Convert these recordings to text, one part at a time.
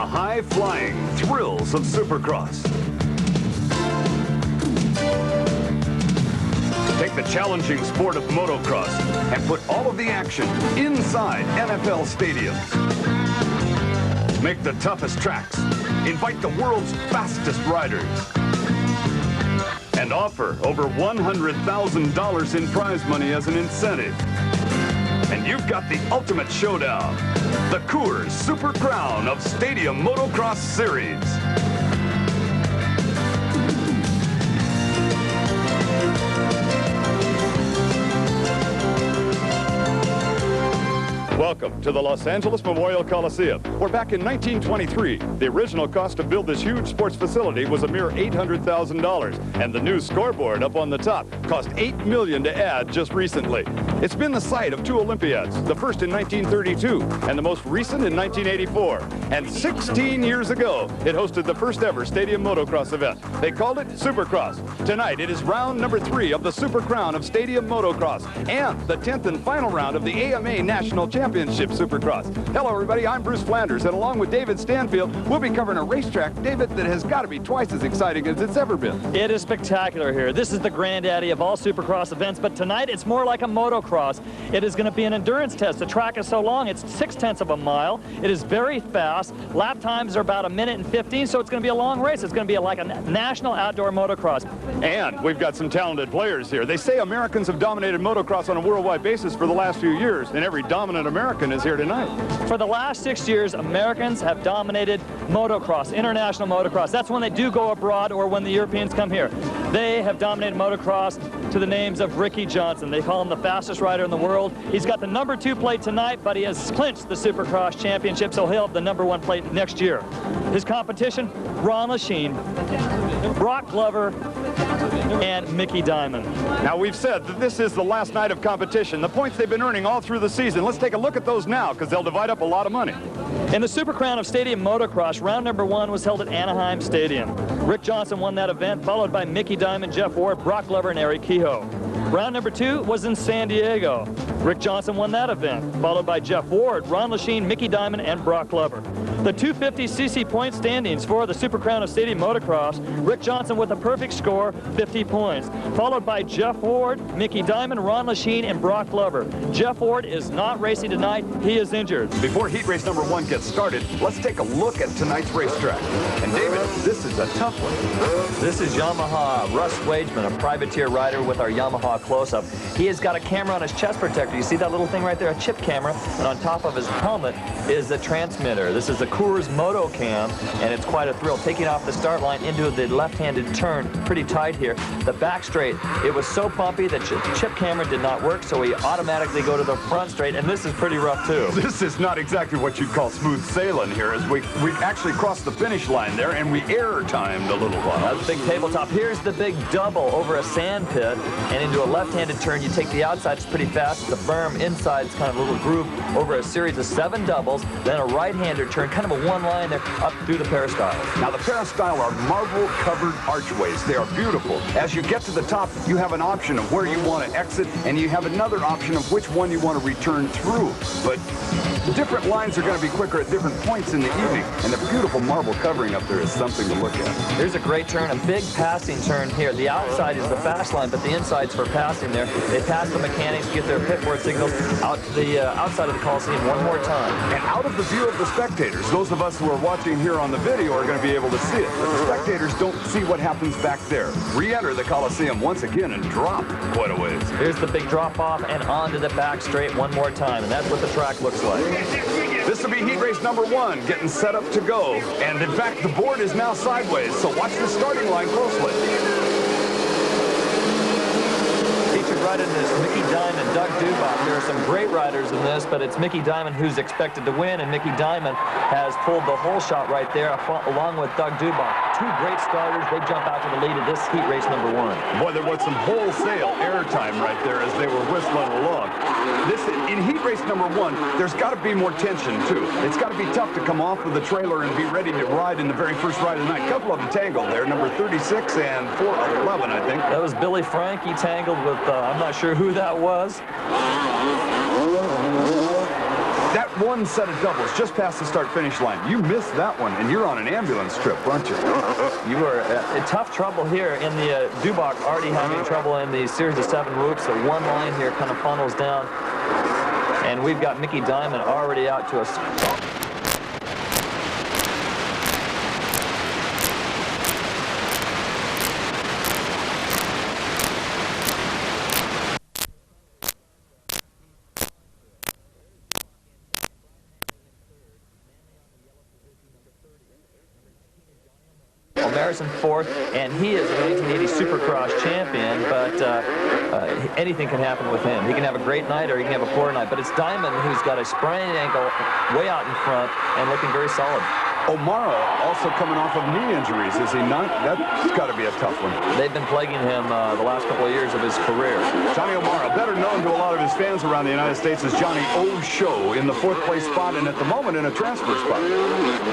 high-flying thrills of Supercross. Take the challenging sport of motocross and put all of the action inside NFL stadiums. Make the toughest tracks. Invite the world's fastest riders. And offer over $100,000 in prize money as an incentive. And you've got the ultimate showdown, the Coors Super Crown of Stadium Motocross Series. Welcome to the Los Angeles Memorial Coliseum, where back in 1923, the original cost to build this huge sports facility was a mere $800,000, and the new scoreboard up on the top cost $8 million to add just recently. It's been the site of two Olympiads, the first in 1932 and the most recent in 1984. And 16 years ago, it hosted the first ever stadium motocross event. They called it Supercross. Tonight, it is round number 3 of the Super Crown of Stadium Motocross and the 10th and final round of the AMA National Championship Supercross. Hello, everybody. I'm Bruce Flanders, and along with David Stanfield, we'll be covering a racetrack, David, that has got to be twice as exciting as it's ever been. It is spectacular here. This is the granddaddy of all Supercross events, but tonight it's more like a motocross. It is going to be an endurance test. The track is so long, it's 0.6 of a mile. It is very fast. Lap times are about 1:15, so it's going to be a long race. It's going to be like a national outdoor motocross. And we've got some talented players here. They say Americans have dominated motocross on a worldwide basis for the last few years, and every dominant American is here tonight. For the last 6 years, Americans have dominated motocross, international motocross. That's when they do go abroad or when the Europeans come here. They have dominated motocross to the names of Ricky Johnson. They call him the fastest rider in the world. He's got the number 2 plate tonight, but he has clinched the Supercross championship, so he'll have the number 1 plate next year. His competition, Ron Lachine, Brock Glover, and Mickey Diamond. Now, we've said that this is the last night of competition. The points they've been earning all through the season. Let's take a look at those now, because they'll divide up a lot of money. In the Super Crown of Stadium Motocross, round number 1 was held at Anaheim Stadium. Rick Johnson won that event, followed by Mickey Diamond, Jeff Ward, Brock Glover, and Eric Kehoe. Round number 2 was in San Diego. Rick Johnson won that event, followed by Jeff Ward, Ron Lachine, Mickey Diamond, and Brock Glover. The 250cc point standings for the Super Crown of Stadium Motocross, Rick Johnson with a perfect score, 50 points, followed by Jeff Ward, Mickey Diamond, Ron Lachine, and Brock Glover. Jeff Ward is not racing tonight. He is injured. Before heat race number 1 gets started, let's take a look at tonight's racetrack. And David, this is a tough one. This is Yamaha. Russ Wageman, a privateer rider with our Yamaha close-up. He has got a camera on his chest protector. You see that little thing right there, a chip camera, and on top of his helmet is a transmitter. This is a Coors Moto Cam, and it's quite a thrill. Taking off the start line into the left-handed turn, pretty tight here. The back straight, it was so bumpy that the chip camera did not work, so we automatically go to the front straight, and this is pretty rough too. This is not exactly what you'd call smooth sailing here, as we actually crossed the finish line there, and we air-timed a little while. That's a big tabletop. Here's the big double over a sand pit, and into a left-handed turn. You take the outside, it's pretty fast. The berm inside is kind of a little groove over a series of 7 doubles, then a right-hander turn, kind of a one line there up through the peristyles. Now, the peristyle are marble-covered archways. They are beautiful. As you get to the top, you have an option of where you want to exit, and you have another option of which one you want to return through. But different lines are going to be quicker at different points in the evening, and the beautiful marble covering up there is something to look at. Here's a great turn, a big passing turn here. The outside is the fast line, but the inside's for passing there. They pass the mechanics, get their pitboard signals out to the outside of the Coliseum one more time. And out of the view of the spectators, those of us who are watching here on the video are going to be able to see it. But the spectators don't see what happens back there. Re-enter the Coliseum once again and drop quite a ways. Here's the big drop off and onto the back straight one more time, and that's what the track looks like. This will be heat race number 1, getting set up to go. And in fact, the board is now sideways, so watch the starting line closely. Featured right in this, Mickey Diamond, Doug Dubach. There are some great riders in this, but it's Mickey Diamond who's expected to win, and Mickey Diamond has pulled the whole shot right there, along with Doug Dubach. 2 great starters. They jump out to the lead of this heat race number 1. Boy, there was some wholesale airtime right there as they were whistling along. In heat race number 1, there's got to be more tension, too. It's got to be tough to come off of the trailer and be ready to ride in the very first ride of the night. A couple of them tangled there, number 36 and 411, I think. That was Billy Frankie tangled with, I'm not sure who that was. That one set of doubles just past the start-finish line. You missed that one, and you're on an ambulance trip, aren't you? You were in tough trouble here in the Dubach, already having trouble in the series of 7 whoops. The one line here kind of funnels down, and we've got Mickey Diamond already out to us. O'Mara's in 4th, and he is a 1980 Supercross champion, but anything can happen with him. He can have a great night or he can have a poor night, but it's Diamond who's got a sprained ankle way out in front and looking very solid. O'Mara also coming off of knee injuries, is he not? That's got to be a tough one. They've been plaguing him the last couple of years of his career. Johnny O'Mara, better known to a lot of his fans around the United States as Johnny O'Show, in the 4th place spot and at the moment in a transfer spot.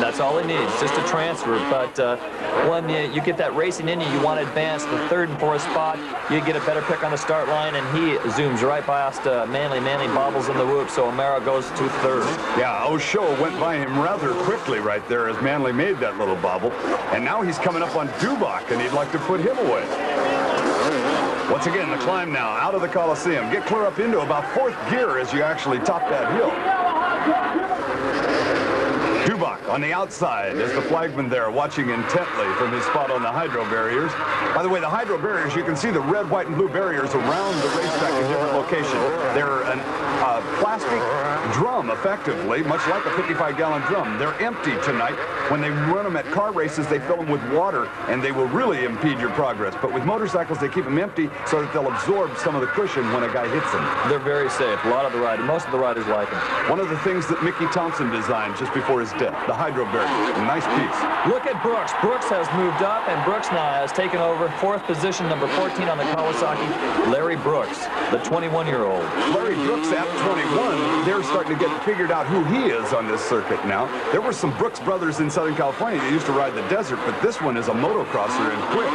That's all he needs, just a transfer. But when you get that racing in you, you want to advance the 3rd and 4th spot. You get a better pick on the start line, and he zooms right past Manley. Manley bobbles in the whoop, so O'Mara goes to 3rd. Yeah, O'Show went by him rather quickly right there as Manley made that little bobble. And now he's coming up on Dubach, and he'd like to put him away. Once again, the climb now out of the Coliseum. Get clear up into about 4th gear as you actually top that hill. Dubach on the outside as the flagman there watching intently from his spot on the hydro barriers. By the way, the hydro barriers, you can see the red, white, and blue barriers around the racetrack in different locations. They're a plastic drum, effectively, much like a 55-gallon drum. They're empty tonight. When they run them at car races, they fill them with water, and they will really impede your progress. But with motorcycles, they keep them empty so that they'll absorb some of the cushion when a guy hits them. They're very safe. Most of the riders like them. One of the things that Mickey Thompson designed just before his death, the hydro barrier. A nice piece. Look at Brooks. Brooks has moved up, and Brooks now has taken over 4th position, number 14 on the Kawasaki. Larry Brooks, the 21-year-old. Larry Brooks at 21. They're starting to get figured out who he is on this circuit now. There were some Brooks brothers in Southern California that used to ride the desert, but this one is a motocrosser and quick.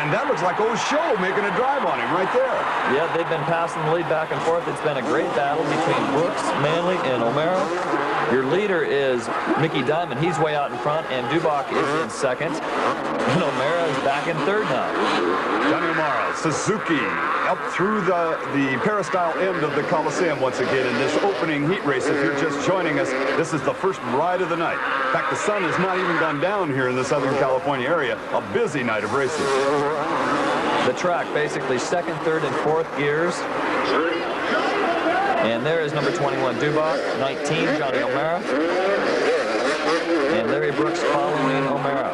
And that looks like O'Show making a drive on him right there. Yeah, they've been passing the lead back and forth. It's been a great battle between Brooks, Manley, and O'Mara. Your leader is Mickey Diamond. He's way out in front, and Dubach is in 2nd. And O'Mara is back in 3rd now. Johnny O'Mara, Suzuki, up through the peristyle end of the Coliseum once again in this opening heat race. If you're just joining us, this is the first ride of the night. In fact, the sun has not even gone down here in the Southern California area. A busy night of racing. The track, basically 2nd, 3rd, and 4th gears. And there is number 21, Dubach, 19, Johnny O'Mara. And Larry Brooks following O'Mara.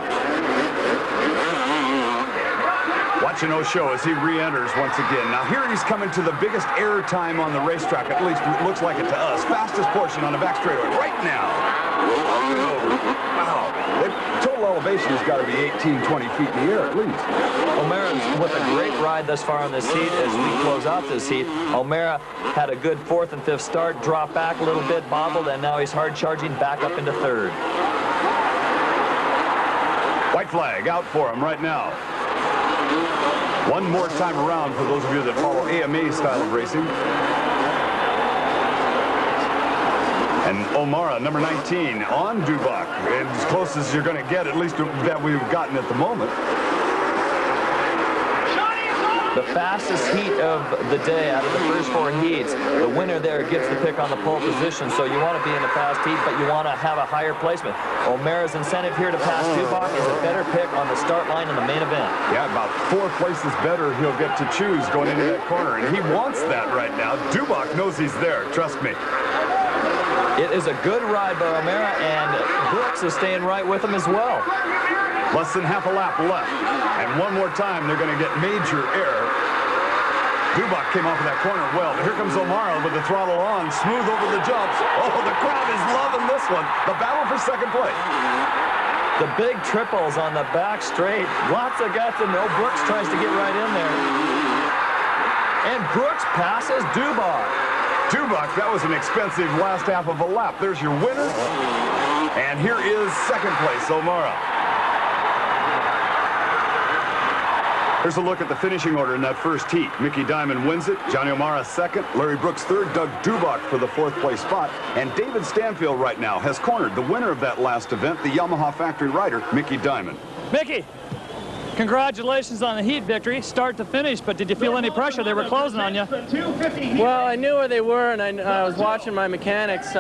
Watching O'Show as he re-enters once again. Now here he's coming to the biggest air time on the racetrack, at least it looks like it to us. Fastest portion on the back straightaway right now. Wow. The total elevation has got to be 18, 20 feet in the air at least. O'Mara's with a great ride thus far on this heat as we close out this heat. O'Mara had a good 4th and 5th start, dropped back a little bit, bobbled, and now he's hard charging back up into 3rd. White flag out for him right now. One more time around for those of you that follow AMA style of racing. And O'Mara, number 19, on Dubach. And as close as you're going to get, at least that we've gotten at the moment. The fastest heat of the day out of the first 4 heats. The winner there gets the pick on the pole position, so you want to be in the fast heat, but you want to have a higher placement. O'Mara's incentive here to pass Dubach is a better pick on the start line in the main event. Yeah, about 4 places better he'll get to choose going into that corner, and he wants that right now. Dubach knows he's there, trust me. It is a good ride by O'Mara, and Brooks is staying right with him as well. Less than half a lap left. And one more time, they're going to get major air. Dubach came off of that corner well, but here comes O'Mara with the throttle on, smooth over the jumps. Oh, the crowd is loving this one. The battle for 2nd place. The big triples on the back straight. Lots of guts, and Brooks tries to get right in there. And Brooks passes Dubach. Dubach, that was an expensive last half of a lap. There's your winner. And here is 2nd place, O'Mara. Here's a look at the finishing order in that first heat. Mickey Diamond wins it, Johnny O'Mara second, Larry Brooks third, Doug Dubach for the fourth place spot, and David Stanfield right now has cornered the winner of that last event, the Yamaha factory rider, Mickey Diamond. Mickey, congratulations on the heat victory, start to finish, but did you feel any pressure? They were closing on you. Well, I knew where they were, and I was watching my mechanics.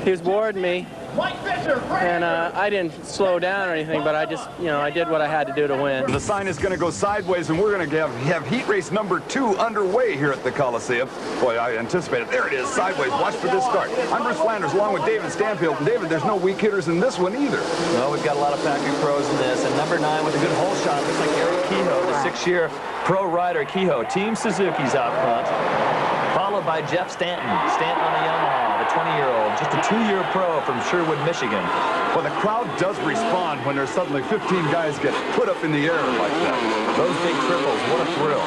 He was boarding me, and I didn't slow down or anything, but I just, I did what I had to do to win. The sign is going to go sideways, and we're going to have heat race number 2 underway here at the Coliseum. Boy, I anticipated. There it is, sideways. Watch for this start. I'm Bruce Flanders, along with David Stanfield. And David, there's no weak hitters in this one either. Well, we've got a lot of factory pros in this, and number 9 with a good hole shot looks like Eric Kehoe, the 6-year pro rider. Kehoe, Team Suzuki's out front, followed by Jeff Stanton. Stanton on the Yamaha, the 20-year-old, just a 2-year pro from Sherwood, Michigan. Well, the crowd does respond when there's suddenly 15 guys get put up in the air like that. Those big triples, what a thrill.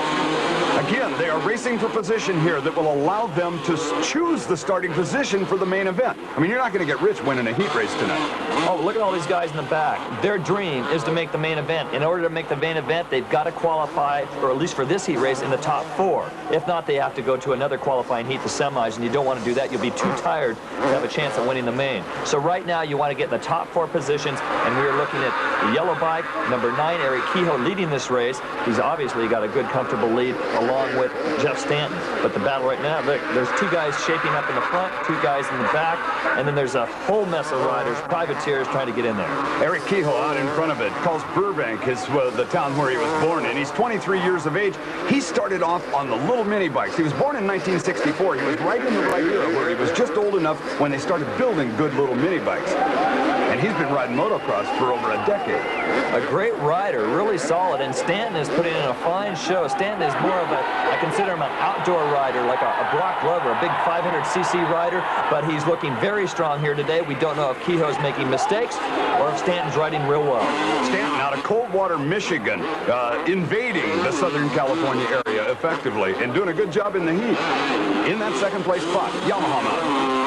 Again, they are racing for position here that will allow them to choose the starting position for the main event. I mean, you're not going to get rich winning a heat race tonight. Oh, look at all these guys in the back. Their dream is to make the main event. In order to make the main event, they've got to qualify, or at least for this heat race, in the top 4. If not, they have to go to another qualifying heat, the semis, and you don't want to do that. You'll be too tired to have a chance at winning the main. So right now, you want to get in the top 4 positions, and we're looking at the yellow bike, number 9, Eric Kehoe, leading this race. He's obviously got a good, comfortable lead, along with Jeff Stanton. But the battle right now, look, there's 2 guys shaping up in the front, 2 guys in the back, and then there's a whole mess of riders, privateers trying to get in there. Eric Kehoe out in front of it, calls Burbank his the town where he was born in. He's 23 years of age. He started off on the little mini bikes. He was born in 1964. He was right in the right era where he was just old enough when they started building good little mini bikes. And he's been riding motocross for over a decade. A great rider, really solid, and Stanton is putting in a fine show. Stanton is more of a, I consider him an outdoor rider, like a Brock Glover, a big 500cc rider, but he's looking very strong here today. We don't know if Kehoe's making mistakes or if Stanton's riding real well. Stanton out of Coldwater, Michigan, invading the Southern California area effectively and doing a good job in the heat. In that second place spot, Yamaha mounted.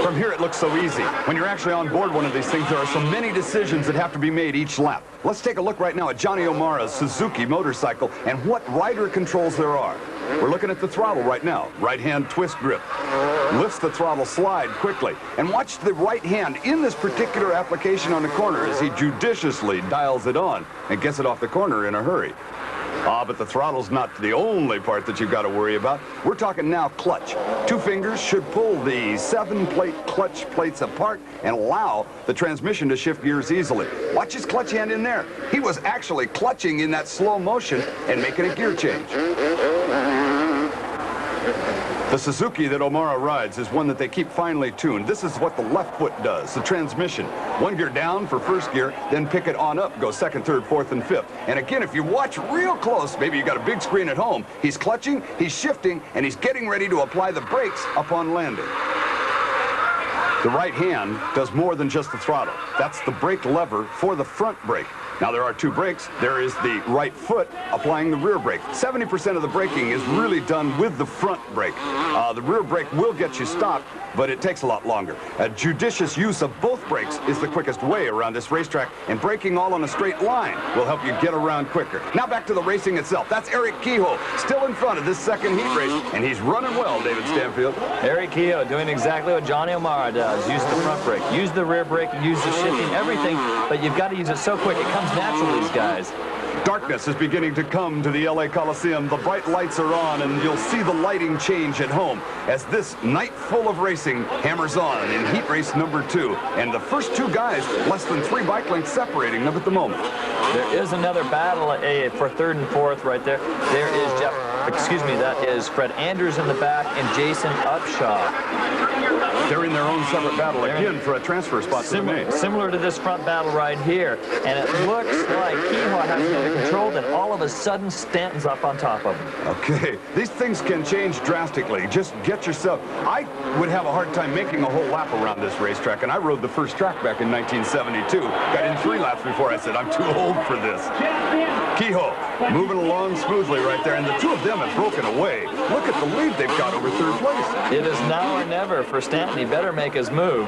From here, it looks so easy. When you're actually on board one of these things, there are so many decisions that have to be made each lap. Let's take a look right now at Johnny O'Mara's Suzuki motorcycle and what rider controls there are. We're looking at the throttle right now. Right hand twist grip. Lifts the throttle slide quickly. And watch the right hand in this particular application on the corner as he judiciously dials it on and gets it off the corner in a hurry. But the throttle's not the only part that you've got to worry about. We're talking now clutch. 2 fingers should pull the 7-plate clutch plates apart and allow the transmission to shift gears easily. Watch his clutch hand in there. He was actually clutching in that slow motion and making a gear change. The Suzuki that O'Mara rides is one that they keep finely tuned. This is what the left foot does, the transmission. 1 gear down for first gear, then pick it on up, go 2nd, 3rd, 4th, and 5th. And again, if you watch real close, maybe you got a big screen at home, he's clutching, he's shifting, and he's getting ready to apply the brakes upon landing. The right hand does more than just the throttle. That's the brake lever for the front brake. Now, there are 2 brakes. There is the right foot applying the rear brake. 70% of the braking is really done with the front brake. The rear brake will get you stopped, but it takes a lot longer. A judicious use of both brakes is the quickest way around this racetrack, and braking all on a straight line will help you get around quicker. Now back to the racing itself. That's Eric Kehoe, still in front of this second heat race, and he's running well, David Stanfield. Eric Kehoe doing exactly what Johnny O'Mara does. Use the front brake, use the rear brake, use the shifting, everything, but you've got to use it so quick. It comes natural, these guys. Darkness is beginning to come to the LA Coliseum. The bright lights are on, and you'll see the lighting change at home as this night full of racing hammers on in heat race number 2. And the first 2 guys, less than 3 bike lengths separating them at the moment. There is another battle for 3rd and 4th right there. There is that is Fred Andrews in the back and Jason Upshaw. They're in their own separate battle again for a transfer spot to the main. Similar to this front battle right here. And it looks like Kehoe has it controlled, and all of a sudden Stanton's up on top of him. Okay, these things can change drastically. Just get yourself. I would have a hard time making a whole lap around this racetrack, and I rode the first track back in 1972. Got in 3 laps before I said, I'm too old for this. Kehoe moving along smoothly right there, and the 2 of them have broken away. Look at the lead they've got over 3rd place. It is now or never for Stanton. He better make his move.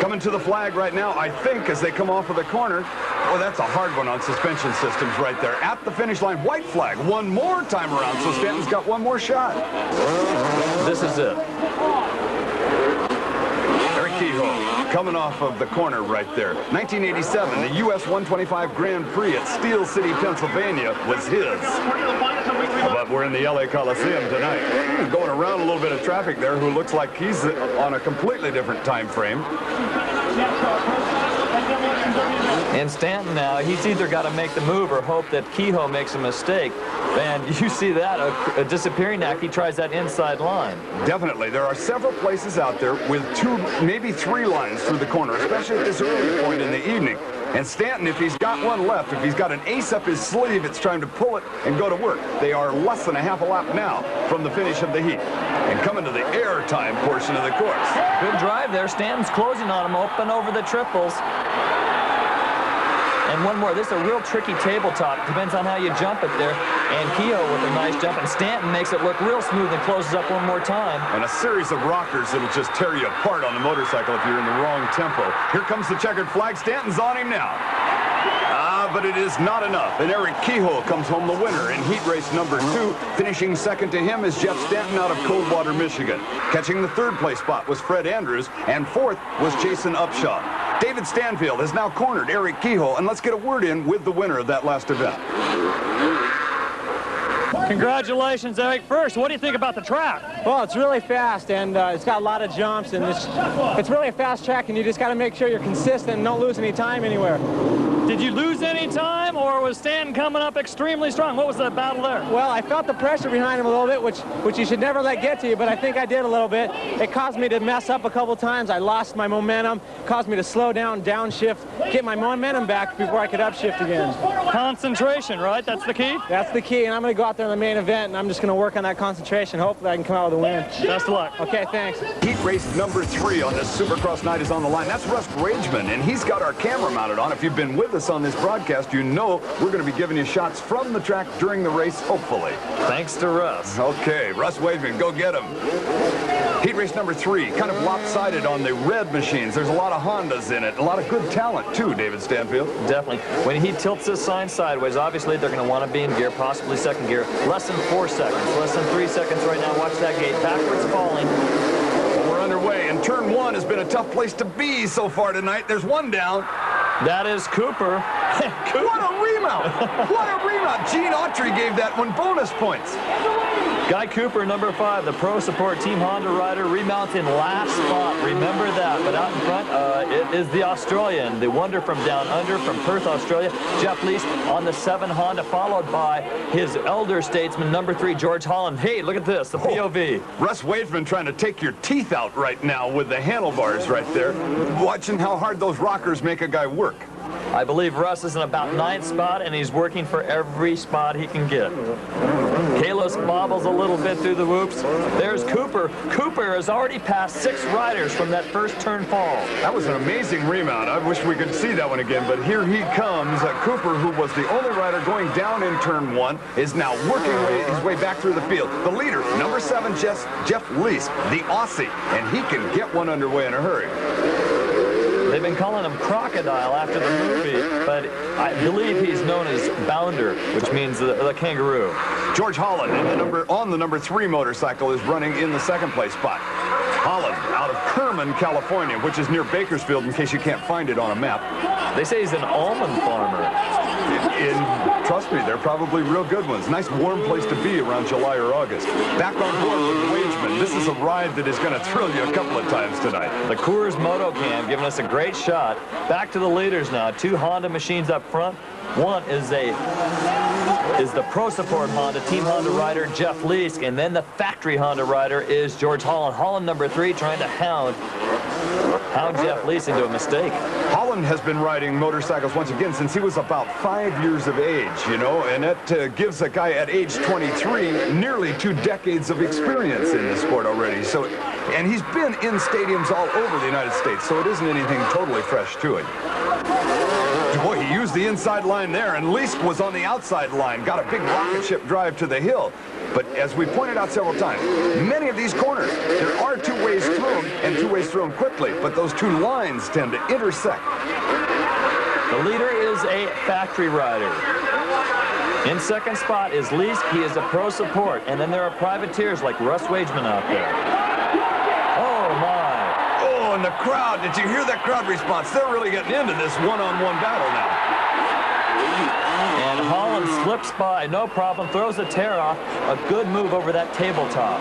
Coming to the flag right now, I think, as they come off of the corner. Oh, that's a hard one on suspension systems right there. At the finish line, white flag. One more time around, so Stanton's got one more shot. This is it. Eric Kehoe coming off of the corner right there. 1987, the U.S. 125 Grand Prix at Steel City, Pennsylvania was his. But we're in the L.A. Coliseum tonight. Going around a little bit of traffic there who looks like he's on a completely different time frame. And Stanton now, he's either got to make the move or hope that Kehoe makes a mistake. And you see that, a disappearing act, he tries that inside line. Definitely. There are several places out there with 2, maybe 3 lines through the corner, especially at this early point in the evening. And Stanton, if he's got one left, if he's got an ace up his sleeve, it's time to pull it and go to work. They are less than a half a lap now from the finish of the heat. And coming to the airtime portion of the course. Good drive there. Stanton's closing on him, open over the triples. And one more. This is a real tricky tabletop. Depends on how you jump it there. And Kehoe with a nice jump. And Stanton makes it look real smooth and closes up one more time. And a series of rockers that'll just tear you apart on the motorcycle if you're in the wrong tempo. Here comes the checkered flag. Stanton's on him now. But it is not enough. And Eric Kehoe comes home the winner in heat race number 2. Finishing second to him is Jeff Stanton out of Coldwater, Michigan. Catching the 3rd place spot was Fred Andrews, and 4th was Jason Upshaw. David Stanfield has now cornered Eric Kehoe, and let's get a word in with the winner of that last event. Congratulations, Eric. First, what do you think about the track? Well, it's really fast, and it's got a lot of jumps, and it's really a fast track, and you just got to make sure you're consistent and don't lose any time anywhere. Did you lose any time, or was Stanton coming up extremely strong? What was the battle there? Well, I felt the pressure behind him a little bit, which you should never let get to you, but I think I did a little bit. It caused me to mess up a couple times. I lost my momentum, caused me to slow down, downshift, get my momentum back before I could upshift again. Concentration, right? That's the key? That's the key, and I'm going to go out there in the main event, and I'm just going to work on that concentration. Hopefully I can come out with a win. Best of luck. Okay, thanks. Heat race number 3 on this Supercross night is on the line. That's Russ Wageman, and he's got our camera mounted on. If you've been with us on this broadcast, you know we're going to be giving you shots from the track during the race, hopefully. Thanks to Russ. Okay, Russ Wageman, go get him. Heat race number 3, kind of lopsided on the red machines. There's a lot of Hondas in it. A lot of good talent, too, David Stanfield. Definitely. When he tilts his sign sideways, obviously they're going to want to be in gear, possibly second gear. Less than 4 seconds, less than 3 seconds right now. Watch that gate. Backwards falling. We're underway, and turn 1 has been a tough place to be so far tonight. There's one down. That is Cooper. What a remount! What a remount! Gene Autry gave that one bonus points. Guy Cooper, number 5, the Pro Support Team Honda rider, remounts in last spot. Remember that. But out in front, it is the Australian, the wonder from down under, from Perth, Australia, Jeff Lease on the 7 Honda, followed by his elder statesman, number 3, George Holland. Hey, look at this, the POV. Russ Wageman trying to take your teeth out right now with the handlebars right there, watching how hard those rockers make a guy work. I believe Russ is in about 9th spot, and he's working for every spot he can get. Kalos bobbles a little bit through the whoops. There's Cooper. Cooper has already passed 6 riders from that first turn fall. That was an amazing remount. I wish we could see that one again, but here he comes. Cooper, who was the only rider going down in turn 1, is now working his way back through the field. The leader, number 7, Jeff Lease, the Aussie, and he can get one underway in a hurry. They've been calling him Crocodile after the movie, but I believe he's known as Bounder, which means the kangaroo. George Holland on the number 3 motorcycle is running in the 2nd place spot. Holland out of Kerman, California, which is near Bakersfield in case you can't find it on a map. They say he's an almond farmer. Trust me, they're probably real good ones. Nice warm place to be around July or August. Back on board with Wageman. This is a ride that is going to thrill you a couple of times tonight. The Coors Motocam giving us a great shot. Back to the leaders now. 2 Honda machines up front. One is the Pro Support Honda, Team Honda rider Jeff Leask, and then the factory Honda rider is George Holland. Holland, number 3, trying to hound Jeff Leask into a mistake. Holland has been riding motorcycles once again since he was about 5 years of age, you know, and that gives a guy at age 23 nearly 2 decades of experience in the sport already. So, and he's been in stadiums all over the United States, so it isn't anything totally fresh to it. Boy, he used the inside line there, and Leask was on the outside line. Got a big rocket ship drive to the hill. But as we pointed out several times, many of these corners, there are two ways through them, and two ways through them quickly, but those two lines tend to intersect. The leader is a factory rider. In second spot is Leask. He is a pro support. And then there are privateers like Russ Wageman out there. Oh, my. Oh, and the crowd. Did you hear that crowd response? They're really getting into this one-on-one battle now. And Holland slips by, no problem, throws the tear off. A good move over that tabletop.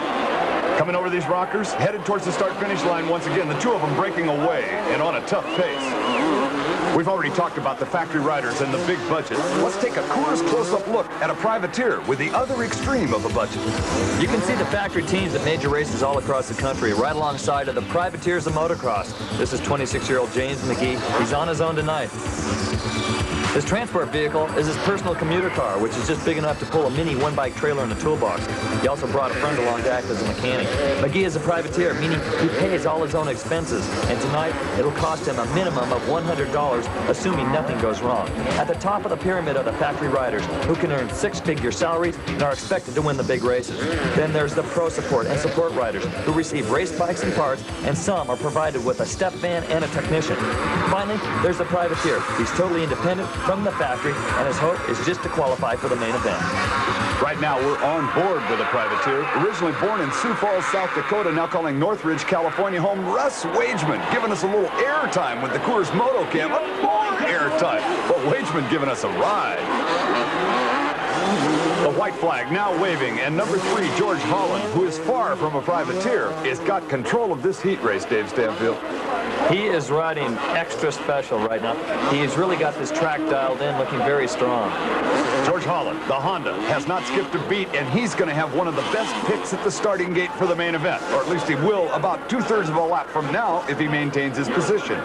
Coming over these rockers, headed towards the start-finish line once again. The two of them breaking away and on a tough pace. We've already talked about the factory riders and the big budget. Let's take a Coors close-up look at a privateer with the other extreme of a budget. You can see the factory teams at major races all across the country right alongside of the privateers of motocross. This is 26-year-old James McGee. He's on his own tonight. His transport vehicle is his personal commuter car, which is just big enough to pull a mini one-bike trailer in the toolbox. He also brought a friend along to act as a mechanic. McGee is a privateer, meaning he pays all his own expenses. And tonight, it'll cost him a minimum of $100, assuming nothing goes wrong. At the top of the pyramid are the factory riders, who can earn six-figure salaries and are expected to win the big races. Then there's the pro support and support riders, who receive race bikes and parts, and some are provided with a step van and a technician. Finally, there's the privateer. He's totally independent from the factory, and his hope is just to qualify for the main event. Right now, we're on board with a privateer. Originally born in Sioux Falls, South Dakota, now calling Northridge, California home, Russ Wageman, giving us a little airtime with the Coors Moto Cam. More airtime. But Wageman giving us a ride. The white flag now waving, and number 3, George Holland, who is far from a privateer, has got control of this heat race, Dave Stanfield. He is riding extra special right now. He's really got this track dialed in, looking very strong. George Holland, the Honda, has not skipped a beat, and he's going to have one of the best picks at the starting gate for the main event, or at least he will about 2/3 of a lap from now if he maintains his position.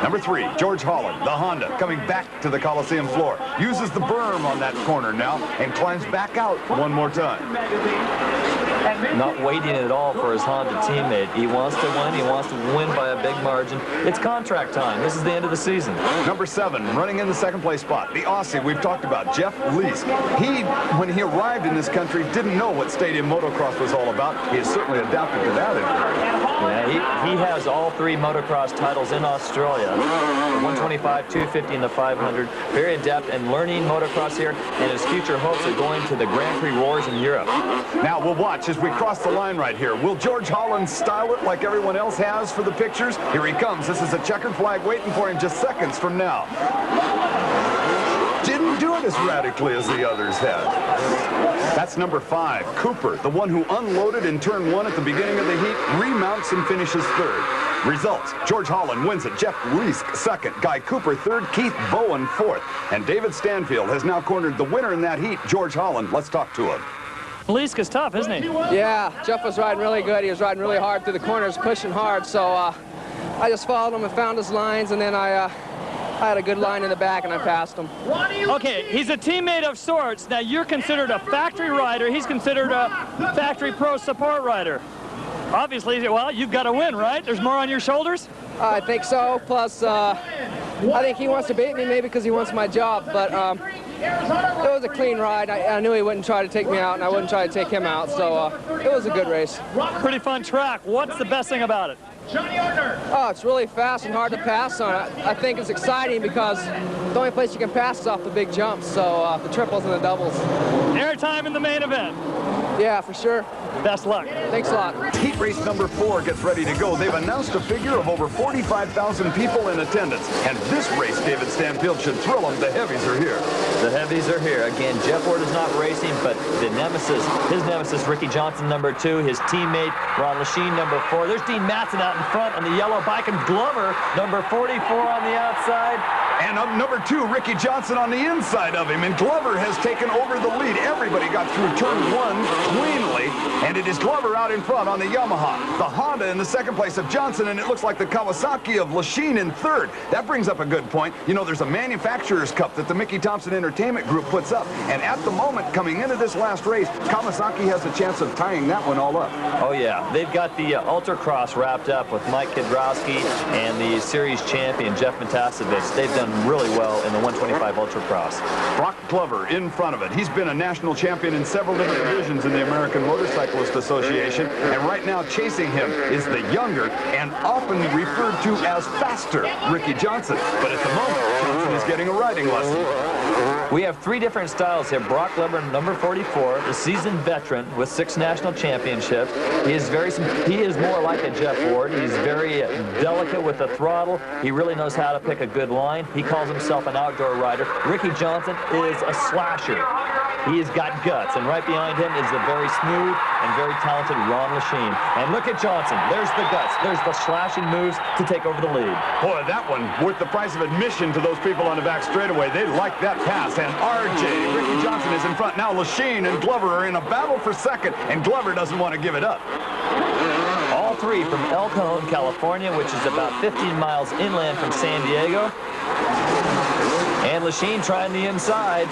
Number 3, George Holland, the Honda, coming back to the Coliseum floor, uses the berm on that corner now and climbs back out one more time. Not waiting at all for his Honda teammate. He wants to win. He wants to win by a big margin. It's contract time. This is the end of the season. Number 7, running in the second place spot, the Aussie we've talked about, Jeff Leask. He, when he arrived in this country, didn't know what stadium motocross was all about. He has certainly adapted to that. Yeah, he has all 3 motocross titles in Australia. The 125, 250, and the 500. Very adept and learning motocross here, and his future hopes are going to the Grand Prix Wars in Europe. Now we'll watch as we cross the line right here. Will George Holland style it like everyone else has for the pictures? Here he comes. This is a checkered flag waiting for him just seconds from now. Didn't do it as radically as the others had. That's number 5, Cooper, the one who unloaded in turn 1 at the beginning of the heat, remounts and finishes 3rd. Results, George Holland wins it, Jeff Leask 2nd, Guy Cooper 3rd, Keith Bowen 4th. And David Stanfield has now cornered the winner in that heat, George Holland. Let's talk to him. Leask is tough, isn't he? Yeah, Jeff was riding really good. He was riding really hard through the corners, pushing hard. So I just followed him and found his lines, and then I had a good line in the back, and I passed him. Okay, he's a teammate of sorts. Now, you're considered a factory rider. He's considered a factory pro support rider. Obviously, well, you've got to win, right? There's more on your shoulders? I think so. Plus, I think he wants to beat me maybe because he wants my job. But it was a clean ride. I knew he wouldn't try to take me out, and I wouldn't try to take him out. So it was a good race. Pretty fun track. What's the best thing about it? Oh, it's really fast and hard to pass on. I think it's exciting because the only place you can pass is off the big jumps. So the triples and the doubles. Airtime in the main event. Yeah, for sure. Best luck. Thanks a lot. Heat race number 4 gets ready to go. They've announced a figure of over 45,000 people in attendance. And this race, David Stanfield, should thrill them. The heavies are here. The heavies are here. Again, Jeff Ward is not racing, but the nemesis, his nemesis, Ricky Johnson, number 2, his teammate, Ron Lachine, number 4. There's Dean Matson out in front on the yellow bike, and Glover, number 44 on the outside. And number 2, Ricky Johnson on the inside of him. And Glover has taken over the lead. Everybody got through turn 1 cleanly. and it is Glover out in front on the Yamaha. The Honda in the second place of Johnson, and it looks like the Kawasaki of Lachine in third. That brings up a good point. You know, there's a Manufacturers Cup that the Mickey Thompson Entertainment Group puts up, and at the moment, coming into this last race, Kawasaki has a chance of tying that one all up. Oh, yeah. They've got the Ultracross wrapped up with Mike Kidrowski and the series champion, Jeff Matasevich. They've done really well in the 125 Ultracross. Brock Glover in front of it. He's been a national champion in several different divisions in the American Motorcyclist Association, and right now chasing him is the younger and often referred to as faster Ricky Johnson. But at the moment, Johnson is getting a riding lesson. We have three different styles here. Brock Glover, number 44, the seasoned veteran with 6 national championships. He is more like a Jeff Ward. He's very delicate with the throttle. He really knows how to pick a good line. He calls himself an outdoor rider. Ricky Johnson is a slasher. He's got guts, and right behind him is the very smooth and very talented Ron Lachine. And look at Johnson. There's the guts. There's the slashing moves to take over the lead. Boy, that one worth the price of admission to those people on the back straightaway. They like that pass. And RJ, Ricky Johnson is in front. Now Lachine and Glover are in a battle for second, and Glover doesn't want to give it up. All three from El Cajon, California, which is about 15 miles inland from San Diego. And Lachine trying the inside.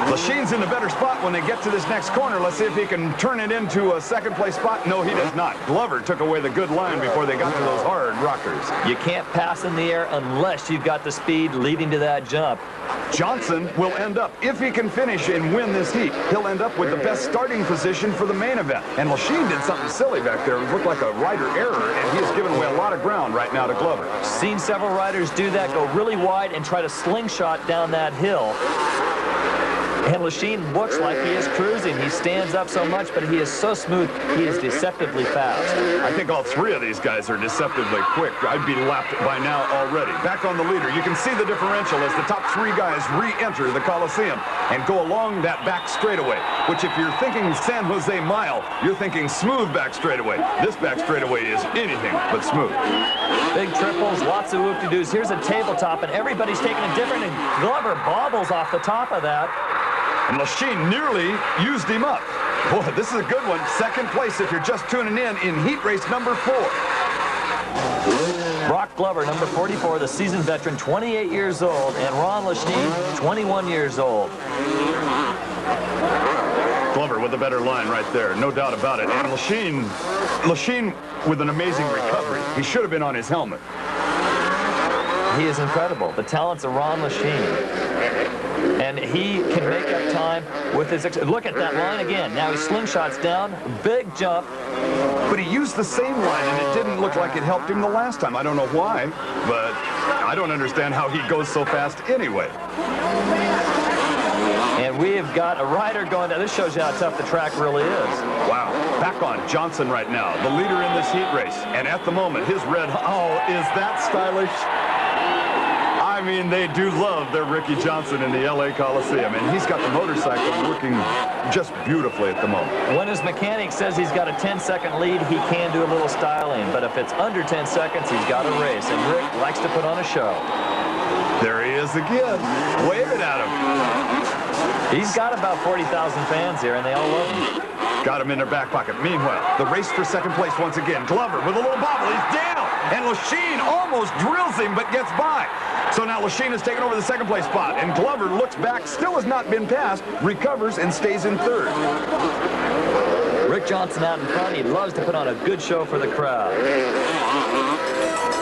Lachine's in the better spot when they get to this next corner. Let's see if he can turn it into a second-place spot. No, he does not. Glover took away the good line before they got to those hard rockers. You can't pass in the air unless you've got the speed leading to that jump. Johnson will end up, if he can finish and win this heat, he'll end up with the best starting position for the main event. And Lachine did something silly back there. It looked like a rider error, and he has given away a lot of ground right now to Glover. Seen several riders do that, go really wide and try to slingshot down that hill. And Lachine looks like he is cruising. He stands up so much, but he is so smooth, he is deceptively fast. I think all three of these guys are deceptively quick. I'd be lapped by now already. Back on the leader, you can see the differential as the top 3 guys re-enter the Coliseum and go along that back straightaway, which if you're thinking San Jose Mile, you're thinking smooth back straightaway. This back straightaway is anything but smooth. Big triples, lots of whoop-de-doos. Here's a tabletop, and everybody's taking it different, and Glover bobbles off the top of that. And Lachine nearly used him up. Boy, this is a good one. Second place if you're just tuning in heat race number 4. Brock Glover, number 44, the seasoned veteran, 28 years old, and Ron Lachine, 21 years old. Glover with a better line right there, no doubt about it. And Lachine with an amazing recovery. He should have been on his helmet. He is incredible. The talents of Ron Lachine. And he can make up time with his... Look at that line again. Now he slingshots down. Big jump. But he used the same line, and it didn't look like it helped him the last time. I don't know why, but I don't understand how he goes so fast anyway. And we have got a rider going down. This shows you how tough the track really is. Wow. Back on Johnson right now, the leader in this heat race. And at the moment, his red... Oh, is that stylish? I mean, they do love their Ricky Johnson in the LA Coliseum, and he's got the motorcycle working just beautifully at the moment. When his mechanic says he's got a 10-second lead, he can do a little styling, but if it's under 10 seconds, he's got a race, and Rick likes to put on a show. There he is again, waving at him. He's got about 40,000 fans here, and they all love him. Got him in their back pocket. Meanwhile, the race for second place once again. Glover with a little bobble. He's down. And Lachine almost drills him, but gets by. So now Lachine has taken over the second place spot. And Glover looks back, still has not been passed, recovers, and stays in third. Rick Johnson out in front. He loves to put on a good show for the crowd.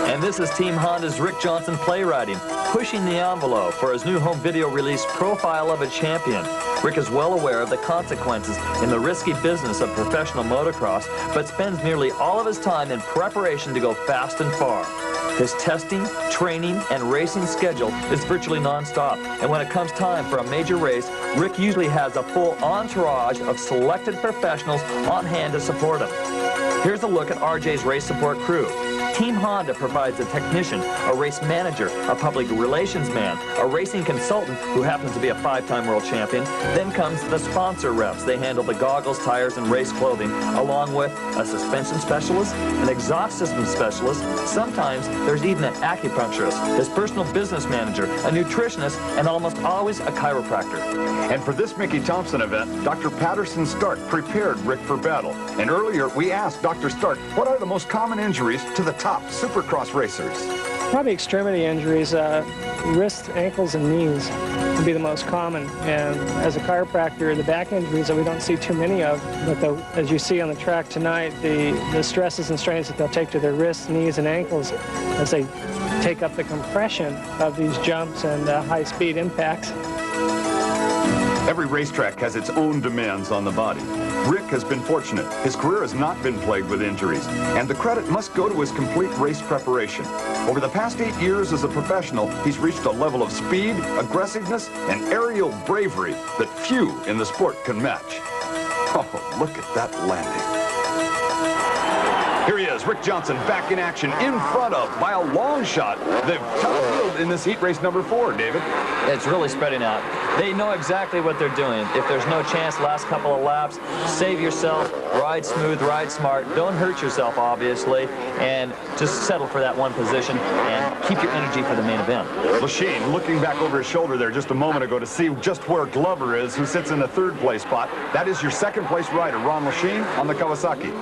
And this is Team Honda's Rick Johnson playwriting, pushing the envelope for his new home video release, Profile of a Champion. Rick is well aware of the consequences in the risky business of professional motocross, but spends nearly all of his time in preparation to go fast and far. His testing, training, and racing schedule is virtually nonstop, and when it comes time for a major race, Rick usually has a full entourage of selected professionals on hand to support him. Here's a look at RJ's race support crew. Team Honda provides a technician, a race manager, a public relations man, a racing consultant who happens to be a 5-time world champion. Then comes the sponsor reps. They handle the goggles, tires, and race clothing, along with a suspension specialist, an exhaust system specialist. Sometimes there's even an acupuncturist, his personal business manager, a nutritionist, and almost always a chiropractor. And for this Mickey Thompson event, Dr. Patterson Stark prepared Rick for battle. And earlier, we asked Dr. Stark, what are the most common injuries to the top Supercross racers? Probably extremity injuries, wrists, ankles, and knees would be the most common. And as a chiropractor, the back injuries that we don't see too many of, but as you see on the track tonight, the stresses and strains that they'll take to their wrists, knees, and ankles as they take up the compression of these jumps and high-speed impacts. Every racetrack has its own demands on the body. Rick has been fortunate. His career has not been plagued with injuries, and the credit must go to his complete race preparation. Over the past 8 years as a professional, he's reached a level of speed, aggressiveness, and aerial bravery that few in the sport can match. Oh, look at that landing. Here he is, Rick Johnson, back in action, in front of, by a long shot, the top field in this heat race number 4, David. It's really spreading out. They know exactly what they're doing. If there's no chance last couple of laps, save yourself, ride smooth, ride smart, don't hurt yourself, obviously, and just settle for that one position and keep your energy for the main event. Lachine looking back over his shoulder there just a moment ago to see just where Glover is, who sits in the 3rd place spot. That is your 2nd place rider, Ron Lachine, on the Kawasaki.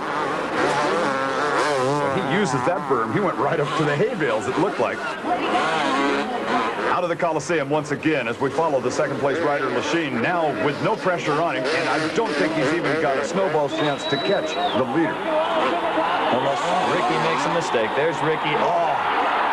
He uses that berm. He went right up to the hay bales, it looked like. Out of the Coliseum once again as we follow the 2nd place rider, Lachine, now with no pressure on him, and I don't think he's even got a snowball's chance to catch the leader. Unless Ricky makes a mistake. There's Ricky. Oh,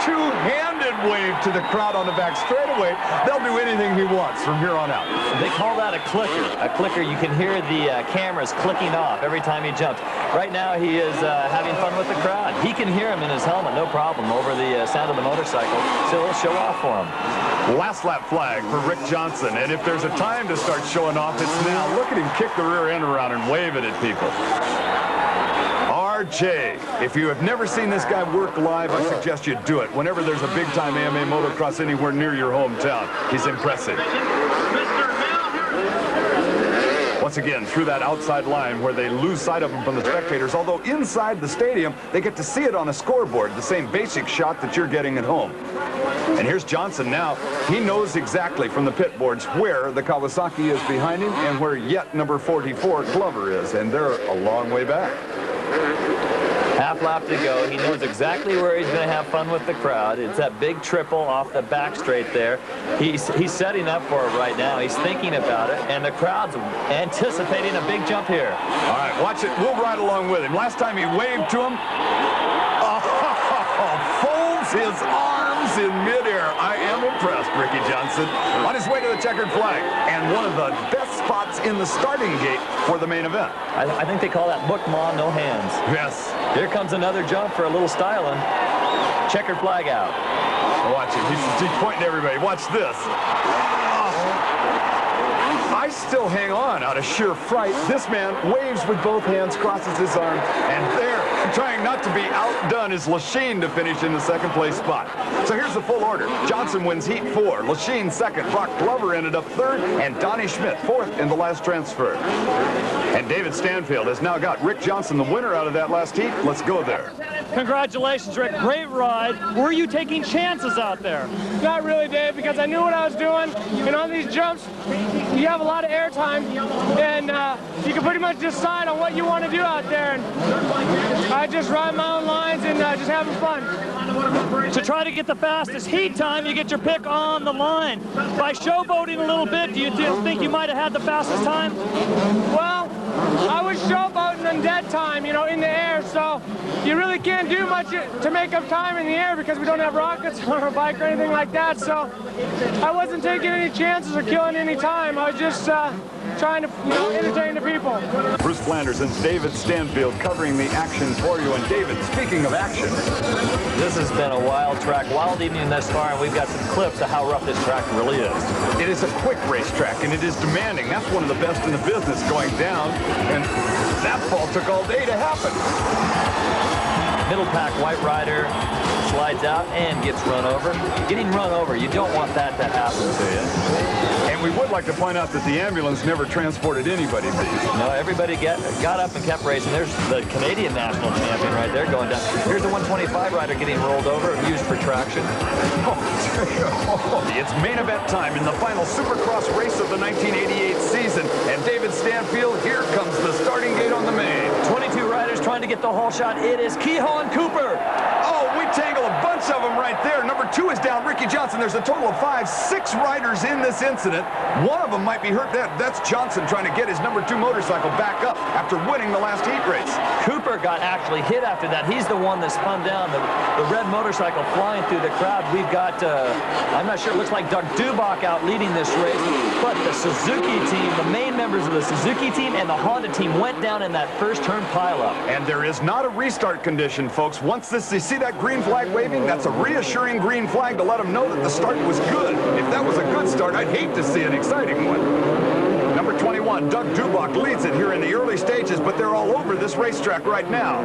two-handed wave to the crowd on the back straightaway. They'll do anything he wants from here on out. They call that a clicker. A clicker, you can hear the cameras clicking off every time he jumps. Right now he is having fun with the crowd. He can hear him in his helmet, no problem, over the sound of the motorcycle, so he'll show off for him. Last lap flag for Rick Johnson, and if there's a time to start showing off, it's now. Look at him kick the rear end around and wave it at people. RJ, if you have never seen this guy work live, I suggest you do it. Whenever there's a big-time AMA motocross anywhere near your hometown, he's impressive. Once again, through that outside line where they lose sight of him from the spectators, although inside the stadium, they get to see it on a scoreboard, the same basic shot that you're getting at home. And here's Johnson now. He knows exactly from the pit boards where the Kawasaki is behind him and where yet number 44, Glover, is, and they're a long way back. Half lap to go. He knows exactly where he's going to have fun with the crowd. It's that big triple off the back straight there. He's setting up for it right now. He's thinking about it, and the crowd's anticipating a big jump here. All right, watch it. We'll ride along with him. Last time he waved to him, folds his arms in midair. I am impressed, Ricky Johnson. On his way to the checkered flag, and one of the best spots in the starting gate for the main event. I think they call that book ma, no hands. Yes. Here comes another jump for a little styling. Checkered flag out. Watch it. He's pointing to everybody. Watch this. I still hang on out of sheer fright. This man waves with both hands, crosses his arms, and there, trying not to be outdone, is Lachine to finish in the 2nd place spot. So here's the full order. Johnson wins heat 4, Lachine 2nd, Brock Glover ended up 3rd, and Donnie Schmidt 4th in the last transfer. And David Stanfield has now got Rick Johnson the winner out of that last heat. Let's go there. Congratulations, Rick. Great ride. Were you taking chances out there? Not really, Dave, because I knew what I was doing. And on these jumps, you have a lot of air time, and you can pretty much decide on what you want to do out there. And I just ride my own lines and just having fun. To try to get the fastest heat time, you get your pick on the line. By showboating a little bit, do you think you might have had the fastest time? Well, I was showboating in dead time, you know, in the air, so you really can't do much to make up time in the air because we don't have rockets on our bike or anything like that, so I wasn't taking any chances or killing any time. I was just trying to, entertain the people. Bruce Flanders and David Stanfield covering the action for you. And David, speaking of action, this has been a wild track, wild evening thus far, and we've got some clips of how rough this track really is. it is a quick racetrack, and it is demanding. That's one of the best in the business going down, and that fall took all day to happen. Middle pack white rider slides out and gets run over. Getting run over, you don't want that to happen to you. And we would like to point out that the ambulance never transported anybody, please. No, everybody got up and kept racing. There's the Canadian national champion right there going down. Here's the 125 rider getting rolled over, used for traction. It's main event time in the final Supercross race of the 1988 season. And David Stanfield, here comes the starting gate on the main. 22 riders trying to get the whole shot. It is Kehoe and Cooper. Oh, we tangle a bunch of them right there. Number 2 is down, Ricky Johnson. There's a total of 6 riders in this incident. One of them might be hurt. That's Johnson trying to get his number 2 motorcycle back up after winning the last heat race. Cooper got actually hit after that. He's the one that spun down, the red motorcycle flying through the crowd. We've got, I'm not sure, it looks like Doug Dubach out leading this race, but the Suzuki team, the main members of the Suzuki team and the Honda team went down in that first turn pileup. And there is not a restart condition, folks. Once you see that green flag waving, that's a reassuring green flag to let them know that the start was good. If that was a good start, I'd hate to see an exciting one. Number 21, Doug Dubach leads it here in the early stages, but they're all over this racetrack right now.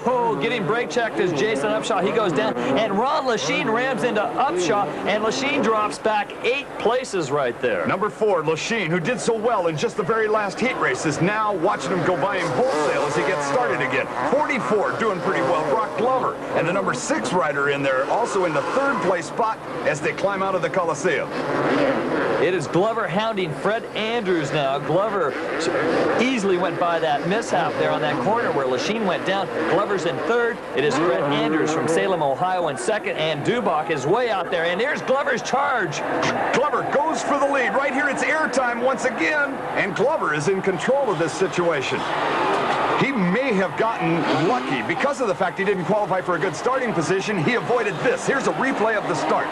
Oh, getting brake checked is Jason Upshaw. He goes down, and Ron Lachine rams into Upshaw, and Lachine drops back 8 places right there. Number 4, Lachine, who did so well in just the very last heat race, is now watching him go by him wholesale as he gets started again. 44, doing pretty well, Brock Glover, and the number 6 rider in there, also in the 3rd place spot as they climb out of the Coliseum. It is Glover hounding Fred Andrews now. Glover easily went by that mishap there on that corner where Lachine went down. Glover's in 3rd. It is Fred Andrews from Salem, Ohio in 2nd, and Dubach is way out there. And here's Glover's charge. Glover goes for the lead. Right here, it's airtime once again, and Glover is in control of this situation. He may have gotten lucky because of the fact he didn't qualify for a good starting position. He avoided this. Here's a replay of the start.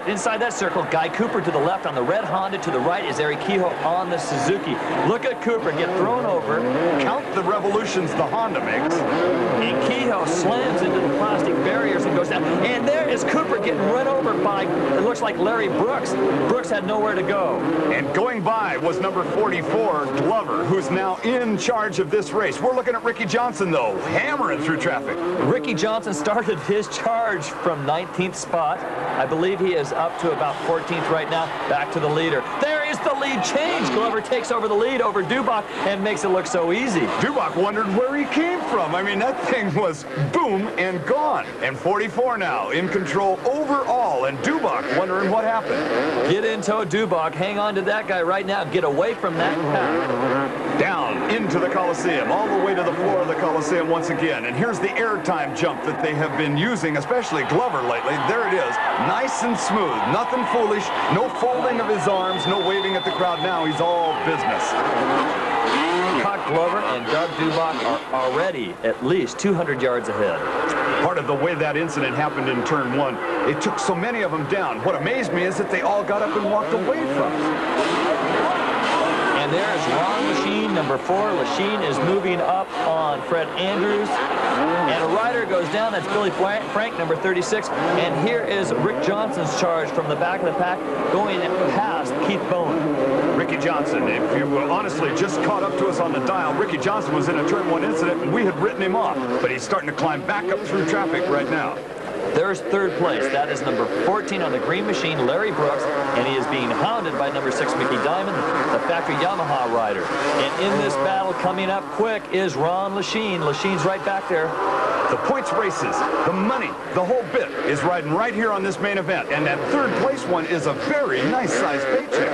Inside that circle, Guy Cooper to the left on the red Honda. To the right is Eric Kehoe on the Suzuki. Look at Cooper get thrown over. Count the revolutions the Honda makes. And Kehoe slams into the plastic barriers and goes down. And there is Cooper getting run over by, it looks like Larry Brooks. Brooks had nowhere to go. And going by was number 44, Glover, who's now in charge of this race. We're looking at Ricky Johnson, though, hammering through traffic. Ricky Johnson started his charge from 19th spot. I believe he is up to about 14th right now. Back to the leader. There is the lead change. Glover takes over the lead over Dubach and makes it look so easy. Dubach wondered where he came from. I mean, that thing was boom and gone. And 44 now in control overall, and Dubach wondering what happened. Get in tow, Dubach. Hang on to that guy right now. Get away from that pack. Down into the Coliseum, all the way to the floor of the Coliseum once again. And here's the airtime jump that they have been using, especially Glover lately. There it is. Nice and smooth. Nothing foolish. No folding of his arms. No waving at the crowd now. He's all business. Scott Glover and Doug Dubach are already at least 200 yards ahead. Part of the way that incident happened in turn 1, it took so many of them down. What amazed me is that they all got up and walked away from it. And there is Ron Lachine, number 4. Lachine is moving up on Fred Andrews. And a rider goes down. That's Billy Frank, number 36. And here is Rick Johnson's charge from the back of the pack going past Keith Bowen. Ricky Johnson, if you honestly just caught up to us on the dial, Ricky Johnson was in a turn 1 incident and we had written him off. But he's starting to climb back up through traffic right now. There's 3rd place. That is number 14 on the green machine, Larry Brooks, and he is being hounded by number 6, Mickey Diamond, the factory Yamaha rider. And in this battle coming up quick is Ron Lachine. Lachine's right back there. The points races, the money, the whole bit is riding right here on this main event. And that 3rd place one is a very nice-sized paycheck.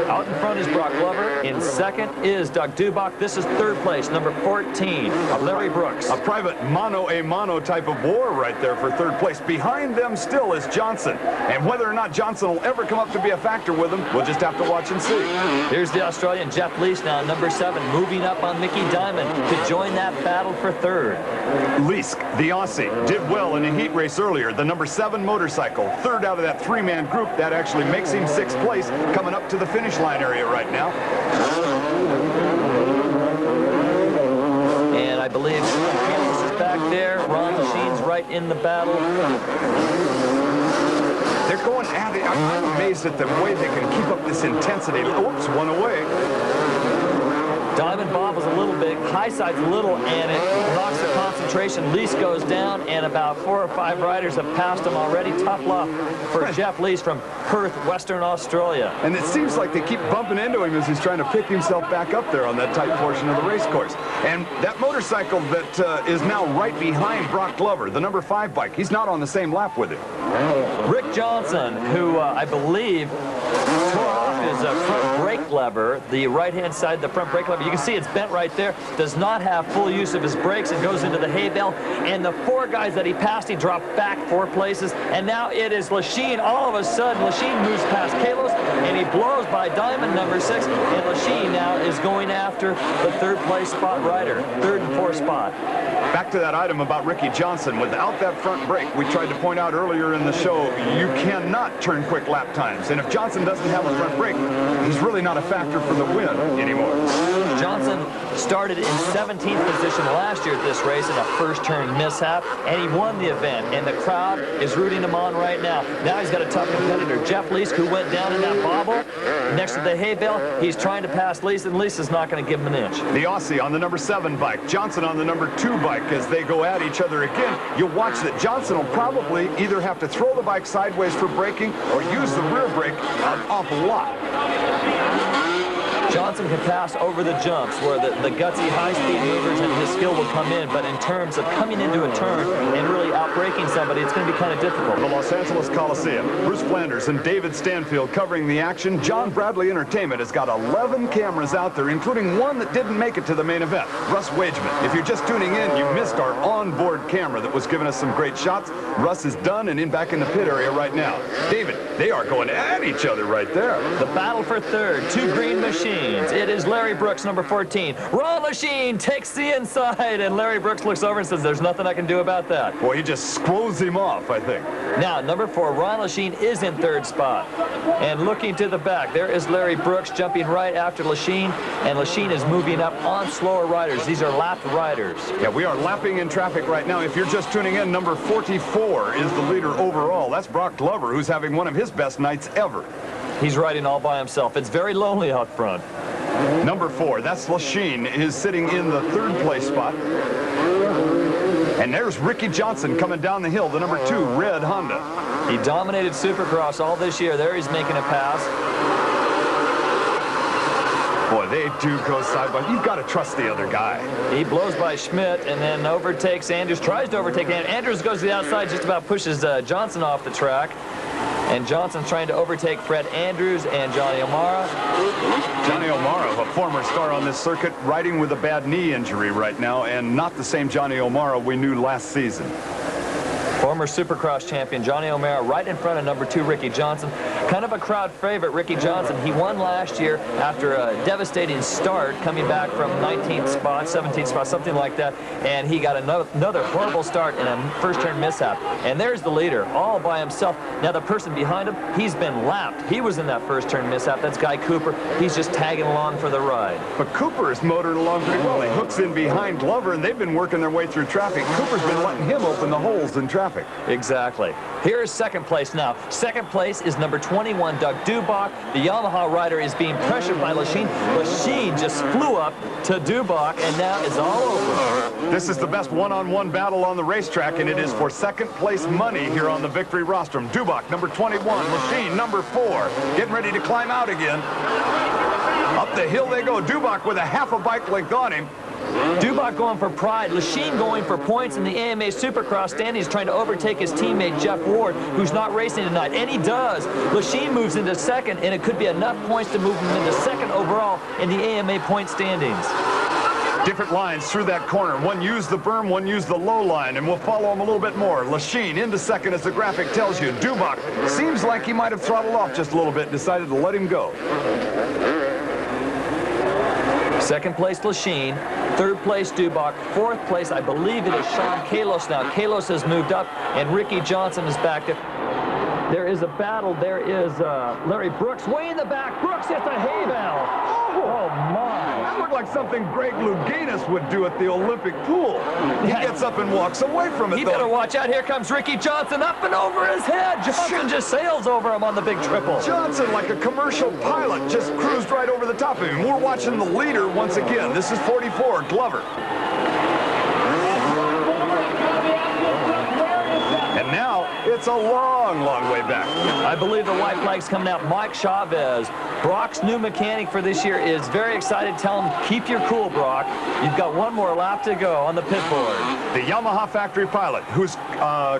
Out in front is Brock Glover. In 2nd is Doug Dubach. This is 3rd place, number 14, Larry Brooks. A private mano-a-mano type of war right there for 3rd place. Behind them still is Johnson. And whether or not Johnson will ever come up to be a factor with them, we'll just have to watch and see. Here's the Australian Jeff Lease now, number 7, moving up on Mickey Diamond to join that battle for 3rd. Leask, the Aussie, did well in a heat race earlier. The number 7 motorcycle, 3rd out of that 3-man group. That actually makes him 6th place, coming up to the finish line area right now. And I believe Felix is back there. Ron Lachine's right in the battle. They're going at it. I'm amazed at the way they can keep up this intensity. Oops, one away. Diamond Bob was a little bit, high side's a little, and it knocks the concentration. Lease goes down, and about 4 or 5 riders have passed him already. Tough luck for Jeff Lease from Perth, Western Australia. And it seems like they keep bumping into him as he's trying to pick himself back up there on that tight portion of the race course. And that motorcycle that is now right behind Brock Glover, the number 5 bike, he's not on the same lap with him. Rick Johnson, who I believe tore off his front brake lever, the right-hand side, the front brake lever. You can see it's bent right there. Does not have full use of his brakes. It goes into the hay bale. And the 4 guys that he passed, he dropped back 4 places. And now it is Lachine. All of a sudden, Lachine moves past Kalos, and he blows by Diamond number 6. And Lachine now is going after the 3rd place spot rider, 3rd and 4th spot. Back to that item about Ricky Johnson. Without that front brake, we tried to point out earlier in the show, you cannot turn quick lap times. And if Johnson doesn't have a front brake, he's really not a factor for the win anymore. Johnson started in 17th position last year at this race in a first turn mishap, and he won the event, and the crowd is rooting him on right now. Now he's got a tough competitor, Jeff Lease, who went down in that bobble next to the hay bale. He's trying to pass Lease, and Lease is not going to give him an inch. The Aussie on the number 7 bike, Johnson on the number 2 bike. As they go at each other again, you'll watch that Johnson will probably either have to throw the bike sideways for braking or use the rear brake an awful lot. Johnson can pass over the jumps where the gutsy high-speed movers and his skill will come in, but in terms of coming into a turn and really outbraking somebody, it's going to be kind of difficult. The Los Angeles Coliseum, Bruce Flanders and David Stanfield covering the action. John Bradley Entertainment has got 11 cameras out there, including one that didn't make it to the main event, Russ Wageman. If you're just tuning in, you missed our onboard camera that was giving us some great shots. Russ is done and back in the pit area right now. David, they are going at each other right there. The battle for 3rd, 2 green machines. It is Larry Brooks, number 14. Ron Lachine takes the inside, and Larry Brooks looks over and says, there's nothing I can do about that. Boy, he just squoze him off, I think. Now, number 4, Ron Lachine is in 3rd spot. And looking to the back, there is Larry Brooks jumping right after Lachine, and Lachine is moving up on slower riders. These are lapped riders. Yeah, we are lapping in traffic right now. If you're just tuning in, number 44 is the leader overall. That's Brock Glover, who's having one of his best nights ever. He's riding all by himself. It's very lonely out front. Number 4, that's Lachine, is sitting in the 3rd place spot. And there's Ricky Johnson coming down the hill, the number 2 red Honda. He dominated Supercross all this year. There he's making a pass. Boy, they do go side by side. You've got to trust the other guy. He blows by Schmidt and then overtakes Andrews, tries to overtake Andrews. Andrews goes to the outside, just about pushes Johnson off the track. And Johnson's trying to overtake Fred Andrews and Johnny O'Mara. Johnny O'Mara, a former star on this circuit, riding with a bad knee injury right now, and not the same Johnny O'Mara we knew last season. Former Supercross champion Johnny O'Mara right in front of number 2 Ricky Johnson. Kind of a crowd favorite, Ricky Johnson. He won last year after a devastating start, coming back from 19th spot, 17th spot, something like that. And he got another horrible start in a first turn mishap. And there's the leader, all by himself. Now the person behind him, he's been lapped. He was in that first turn mishap. That's Guy Cooper. He's just tagging along for the ride. But Cooper is motored along pretty well. He hooks in behind Glover, and they've been working their way through traffic. Cooper's been letting him open the holes in traffic. Exactly. Here is 2nd place now. 2nd place is number 21, Doug Dubach. The Yamaha rider is being pressured by Lachine. Lachine just flew up to Dubach, and now it's all over. This is the best one-on-one battle on the racetrack, and it is for 2nd place money here on the victory rostrum. Dubach, number 21, Lachine, number 4, getting ready to climb out again. Up the hill they go. Dubach with a half a bike length on him. Dubach going for pride. Lachine going for points in the AMA Supercross standings, trying to overtake his teammate Jeff Ward, who's not racing tonight. And he does. Lachine moves into 2nd, and it could be enough points to move him into 2nd overall in the AMA point standings. Different lines through that corner. One used the berm, one used the low line, and we'll follow him a little bit more. Lachine into 2nd, as the graphic tells you. Dubach seems like he might have throttled off just a little bit, decided to let him go. 2nd place Lachine, 3rd place Dubach, 4th place I believe it is Sean Kalos now. Kalos has moved up, and Ricky Johnson is back there. There is a battle. There is Larry Brooks way in the back. Brooks hits a hay bale. Oh my. That looked like like something Greg Louganis would do at the Olympic pool. He gets up and walks away from it, He though. better watch out. Here comes Ricky Johnson up and over his head. Johnson just sails over him on the big triple. Johnson, like a commercial pilot, just cruised right over the top of him. We're watching the leader once again. This is 44, Glover. And now, it's a long, long way back. I believe the white flag's coming out. Mike Chavez, Brock's new mechanic for this year, is very excited. Tell him, keep your cool, Brock. You've got one more lap to go on the pit board. The Yamaha factory pilot, whose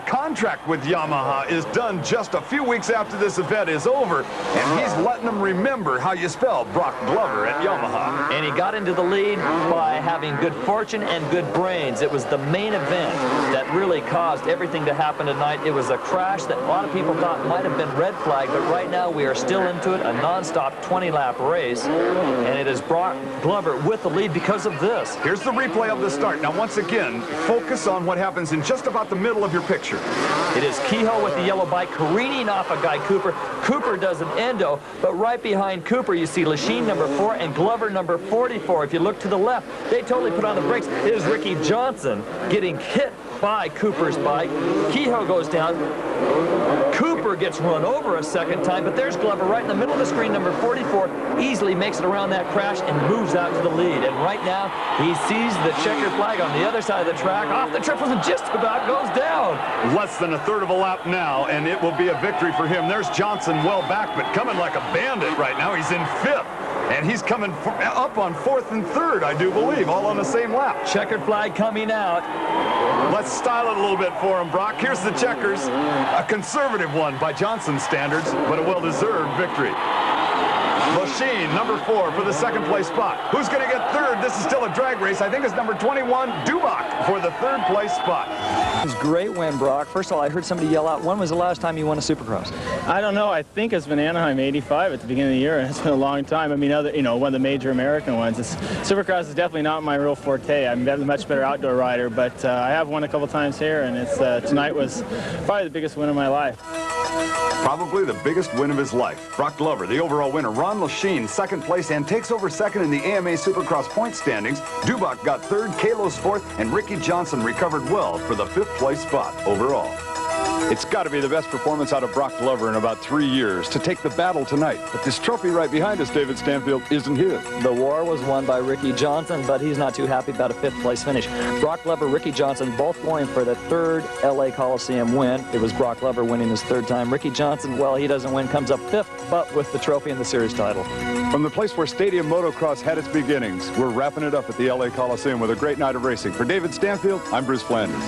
contract with Yamaha is done just a few weeks after this event is over, and he's letting them remember how you spell Brock Glover at Yamaha. And he got into the lead by having good fortune and good brains. It was the main event that really caused everything to happen tonight. It was a crash that a lot of people thought might have been red flag, but right now we are still into it, a non-stop 20-lap race, and it is Brock Glover with the lead because of this. Here's the replay of the start. Now, once again, focus on what happens in just about the middle of your picture. It is Kehoe with the yellow bike careening off a guy, Cooper. Cooper does an endo, but right behind Cooper you see Lachine number 4 and Glover number 44. If you look to the left, they totally put on the brakes. It is Ricky Johnson getting hit by Cooper's bike. Kehoe goes down. Cooper gets run over a second time, but there's Glover right in the middle of the screen, number 44, easily makes it around that crash and moves out to the lead. And right now, he sees the checkered flag on the other side of the track, off the triples, and just about goes down. Less than a third of a lap now, and it will be a victory for him. There's Johnson well back, but coming like a bandit right now. He's in 5th. And he's coming up on 4th and 3rd, I do believe, all on the same lap. Checkered flag coming out. Let's style it a little bit for him, Brock. Here's the checkers. A conservative one by Johnson's standards, but a well-deserved victory. Lachine, number 4, for the 2nd place spot. Who's going to get 3rd? This is still a drag race. I think it's number 21, Dubach, for the 3rd place spot. It was a great win, Brock. First of all, I heard somebody yell out, when was the last time you won a Supercross? I don't know. I think it's been Anaheim '85 at the beginning of the year, and it's been a long time. I mean, one of the major American ones. Supercross is definitely not my real forte. I'm a much better outdoor rider, but I have won a couple times here, and tonight was probably the biggest win of my life. Probably the biggest win of his life. Brock Glover, the overall winner. Ron Lachine, 2nd place, and takes over 2nd in the AMA Supercross point standings. Dubach got 3rd, Kalos 4th, and Ricky Johnson recovered well for the 5th place spot overall. It's got to be the best performance out of Brock Glover in about 3 years to take the battle tonight. But this trophy right behind us, David Stanfield, isn't his. The war was won by Ricky Johnson, but he's not too happy about a 5th place finish. Brock Glover, Ricky Johnson, both going for the 3rd LA Coliseum win. It was Brock Glover winning his 3rd time. Ricky Johnson, well, he doesn't win, comes up 5th, but with the trophy and the series title. From the place where Stadium Motocross had its beginnings, we're wrapping it up at the LA Coliseum with a great night of racing. For David Stanfield, I'm Bruce Flanders.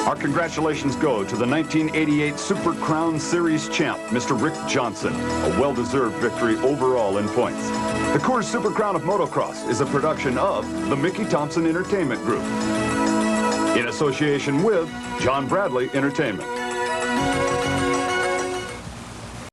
Our congratulations go to the 1988 Super Crown Series champ, Mr. Rick Johnson. A well-deserved victory overall in points. The Coors Super Crown of Motocross is a production of the Mickey Thompson Entertainment Group in association with John Bradley Entertainment.